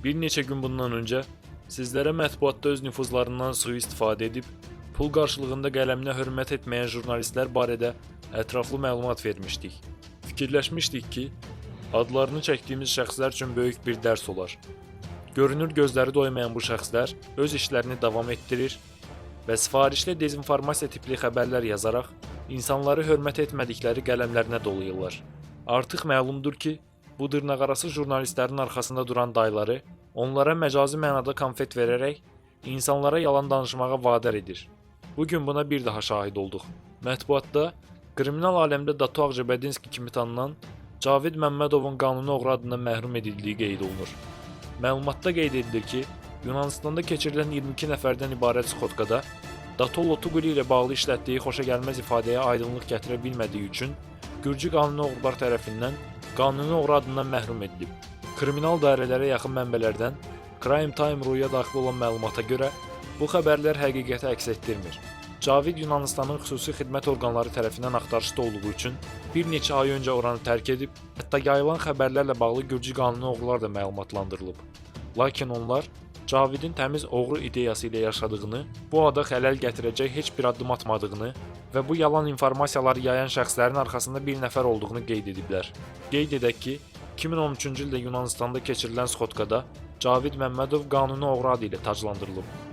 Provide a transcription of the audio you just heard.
Bir neçə gün bundan öncə sizlərə mətbuatda öz nüfuzlarından sui-istifadə edib pul qarşılığında qələminə hörmət etməyən jurnalistlər barədə ətraflı məlumat vermişdik. Fikirləşmişdik ki, adlarını çəkdiyimiz şəxslər üçün böyük bir dərs olar. Görünür gözləri doymayan bu şəxslər öz işlərini davam etdirir və sifarişli dezinformasiya tipli xəbərlər yazaraq insanları hörmət etmədikləri qələmlərinə dolayırlar. Artıq məlumdur ki, bu dırnaqarası jurnalistlərin arxasında duran dayıları onlara məcazi mənada konfet verərək insanlara yalan danışmağa vadar edir. Bugün buna bir daha şahid olduq. Mətbuatda kriminal aləmdə Dato Ağcabədinski kimi tanınan Cavid Məmmədovun qanuni oğru adından məhrum edildiyi qeyd olunur. Məlumatda qeyd edilir ki, Yunanistanda keçirilən 22 nəfərdən ibarət sxotkada Dato Lotuguli ilə bağlı işlətdiyi xoşagəlməz ifadəyə aydınlıq gətirə bilmədiyi üçün Gürcü qanuni oğrular tərəfindən qanuni oğru adından məhrum edilib. Kriminal dairələrə yaxın mənbələrdən Crime Time.ru-ya daxil olan məlumata görə bu xəbərlər həqiqəti əks etdirmir. Cavid Yunanistanın xüsusi xidmət orqanları tərəfindən axtarışda olduğu üçün bir neçə ay öncə oranı tərk edib, hətta yayılan xəbərlərlə bağlı Gürcü qanuni oğrular da məlumatlandırılıb. Lakin onlar Cavidin təmiz oğru ideyası ilə yaşadığını, bu ada xələl gətirəcək heç bir addım atmadığını və bu yalan informasiyaları yayan şəxslərin arxasında bir nəfər olduğunu qeyd ediblər. Qeyd edək ki, 2013-cü ildə Yunanistanda keçirilən sxotkada Cavid Məmmədov qanuni oğru adı ilə taclandırılıb.